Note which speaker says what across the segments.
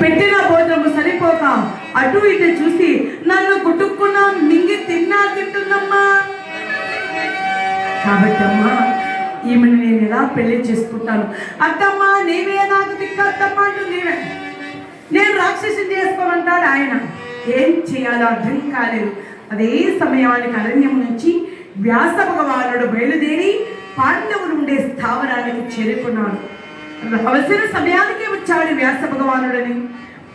Speaker 1: పెట్టిన భోజనము సరిపోక అటు ఇటు చూసి నన్ను గుట్టుకున్నా మింగి తింటుందమ్మా. కాబట్టి అమ్మా, ఈమెను నేను ఎలా పెళ్లి చేసుకుంటాను? అత్తమ్మా నీవే నాకు దిక్కు అత్తమ్మా అంటుంది నీవే. నేను రాక్షసుని చేసుకోమంటాడు ఆయన. ఏం చేయాలో అర్థం కాలేదు. అదే సమయానికి అరణ్యం నుంచి వ్యాస భగవానుడు బయలుదేరి పాండవులు ఉండే స్థావరానికి చేరుకున్నాడు. అవసర సమయానికే వచ్చాడు వ్యాస భగవానుడని.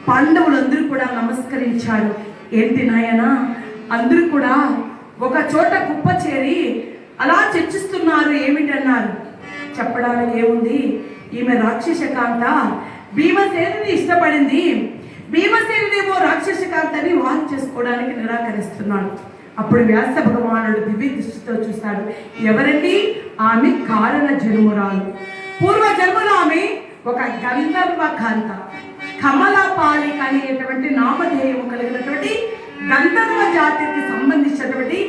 Speaker 1: పాండవులందరూ కూడా నమస్కరించారు. ఏంటి నాయన, అందరూ కూడా ఒక చోట కుప్ప చేరి అలా చర్చిస్తున్నారు. ఏమిటన్నారు? చెప్పడానికి ఏముంది, ఈమె రాక్షసకాంత భీమసేనుని ఇష్టపడింది. భీమసేనుడేమో రాక్షసకాంతని వివాహం చేసుకోవడానికి నిరాకరిస్తున్నాడు. అప్పుడు వ్యాస భగవానుడు దివ్య దృష్టితో చూస్తాడు. ఎవరండి? ఆమె కారణ జన్మురాలు. పూర్వ జన్మలో ఆమె ఒక గంధర్వ కాంత, కమలపాలిక అనేటువంటి నామధేయము కలిగినటువంటి గంధర్వ జాతికి సంబంధించినటువంటి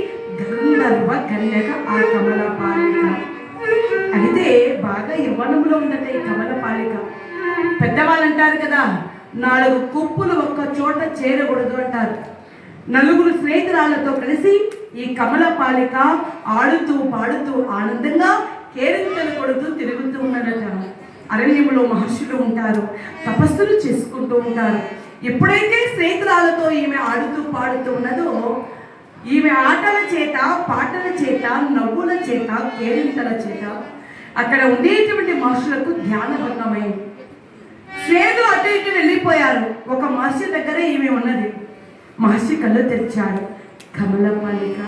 Speaker 1: గంధర్వ కన్యక ఆ కమలపాలిక. అయితే బాగా యవ్వనంలో ఉందట ఈ కమలపాలిక. పెద్దవాళ్ళు అంటారు కదా, 4 కుప్పులు ఒక్క చోట చేరకూడదు అంటారు. 4 స్నేహితురాలతో కలిసి ఈ కమలపాలిక ఆడుతూ పాడుతూ ఆనందంగా కేరింతలు కొడుతూ తిరుగుతూ ఉన్నదట. అరణ్యంలో మహర్షులు ఉంటారు, తపస్సులు చేసుకుంటూ ఉంటారు. ఎప్పుడైతే స్నేహితురాలతో ఈమె ఆడుతూ పాడుతూ ఉన్నదో, ఈమె ఆటల చేత, పాటల చేత, నవ్వుల చేత, కేరింతల చేత అక్కడ ఉండేటువంటి మహర్షులకు ధ్యానభంగమైంది. స్నేహితులు అటు ఇటు వెళ్ళిపోయారు. ఒక మహర్షి దగ్గర ఈమె ఉన్నది. మహర్షి కళ్ళు తెరిచాడు. కమలపాలిక,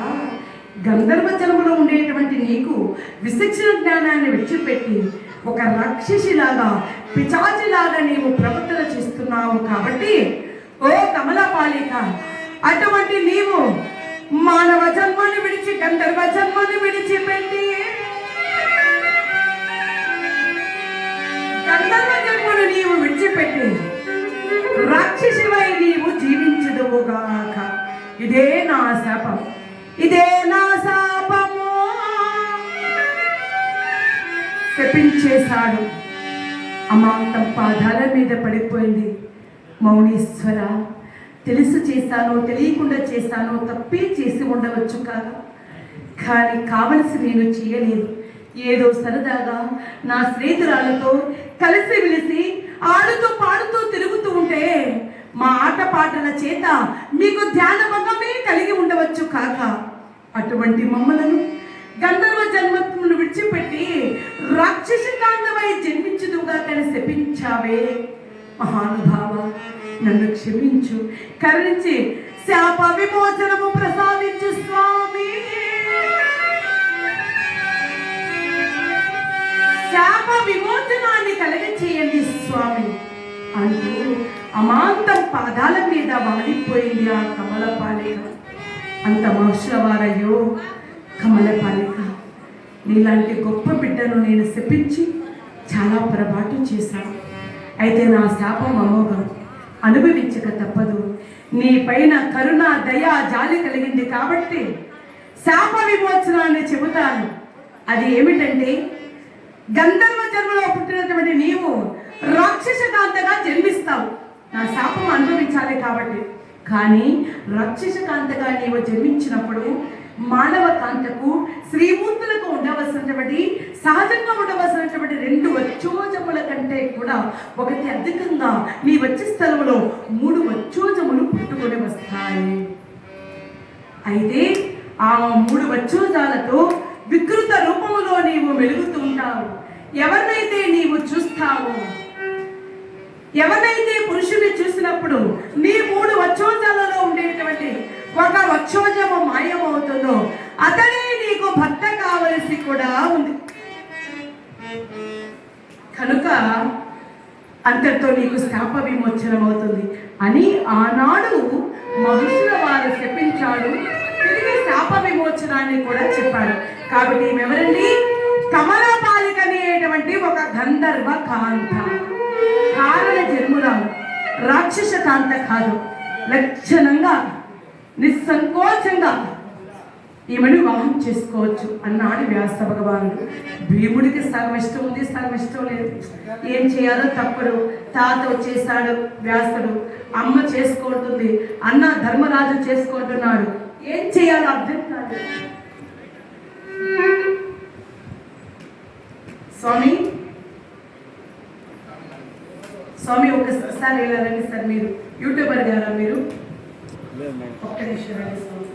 Speaker 1: గంధర్వ జన్మలో ఉండేటువంటి నీకు విశిక్షణ జ్ఞానాన్ని విడిచిపెట్టి ఒక రాక్షసిలాగా, పిచాచిలాగా నీవు ప్రవర్తన చేస్తున్నావు. కాబట్టి ఓ కమలపాలిక, అటువంటి నీవు మానవ జన్మని విడిచి గంధర్వ జన్మని విడిచిపెట్టి గంధర్వ జన్మను నీవు విడిచిపెట్టి రాక్షసివై నీవు జీవించదువుగాక. ఇదే నా శాపం, ఇదే నా శాపము శపించేశాడు. అమాంతం పాదాల మీద పడిపోయింది. మౌనీశ్వర, తెలుసు చేశానో తెలియకుండా చేశానో, తప్పే చేసి ఉండవచ్చు కాదు, కానీ కావలసి నేను చేయలేదు. ఏదో సరదాగా నా స్నేహితురాలతో కలిసి వెలిసి ఆడుతూ పాడుతూ తిరుగుతూ ఉంటే మా ఆటపాటల చేత మీకు ధ్యానభంగమే కలిగి ఉండవచ్చు కాక, అటువంటి మమ్మలను గంధర్వ జన్మను విడిచిపెట్టి రాక్షసకాంతమై జన్మించుదుగా కానీ శపించావే. మహానుభావ, నన్ను క్షమించు, కరుణించి శాప విమోచనము ప్రసాదించు స్వామి. శాప విమోచనాన్ని కలిగచేయండి స్వామి అంటూ అమాంతం పాదాల మీద వాడిపోయింది ఆ కమలపాలిక. అంత మహర్షుల వారయ్యో, కమలపాలిక, నీలాంటి గొప్ప బిడ్డను నేను శపించి చాలా పొరపాటు చేశాను. అయితే నా శాపం అమోఘం, అనుభవించక తప్పదు. నీ పైన కరుణ, దయ, జాలి కలిగింది కాబట్టి శాప విమోచనాన్ని చెబుతాను. అది ఏమిటంటే, గంధర్వ జన్మలో పుట్టినటువంటి నీవు రాక్షసకాంతగా జన్మిస్తావు. నా శాపం అనుభవించాలి కాబట్టి. కానీ రాక్షసకాంతగా నీవు జన్మించినప్పుడు మానవ కాంతకు, శ్రీమూర్తులకు ఉండవలసినటువంటి, సహజంగా ఉండవలసినటువంటి 2 వచ్చోజముల కంటే కూడా ఒకటి అధికంగా నీ వచ్చే స్థలంలో 3 వచ్చోజములు పుట్టుకొని వస్తాయి. అయితే ఆ 3 వచ్చోజాలతో వికృత రూపములో నీవు వెలుగుతూ ఉంటావు. ఎవరినైతే నీవు చూస్తావో, ఎవరినైతే పురుషుని చూసినప్పుడు నీ 3 వచ్చోజాలలో ఉండేటువంటి ఒక వచ్చోజము మాయమవుతుందో అతనే నీకు భర్త కావలసి కూడా ఉంది. కనుక అంతటితో నీకు శాప విమోచనం అవుతుంది అని ఆనాడు మహర్షుల వారు శపించాడు. తిరిగి శాప విమోచనాన్ని కూడా చెప్పాడు. కాబట్టి ఎవరండి? కమలపాలిక అనేటువంటి ఒక గంధర్వ కాంత, కారణ జన్మురాలు, రాక్షస కాంత కాదు. లక్షణంగా, నిస్సంకోచంగా ఈమెను వివాహం చేసుకోవచ్చు అన్నాడు వ్యాస భగవానుడు. భీముడికి సగం ఇష్టం ఉంది, సగం ఇష్టం లేదు. ఏం చేయాలో తప్పడు. తాత వచ్చేసాడు వ్యాసుడు, అమ్మ చేసుకుంటుంది, అన్న ధర్మరాజు చేసుకుంటున్నాడు. ఏం చేయాలో అర్థం కాదు. స్వామి స్వామి ఒకసారి ఇలా రండి సార్. మీరు యూట్యూబర్ గారా? మీరు ఒక్క నిమిషం రండి స్వామి.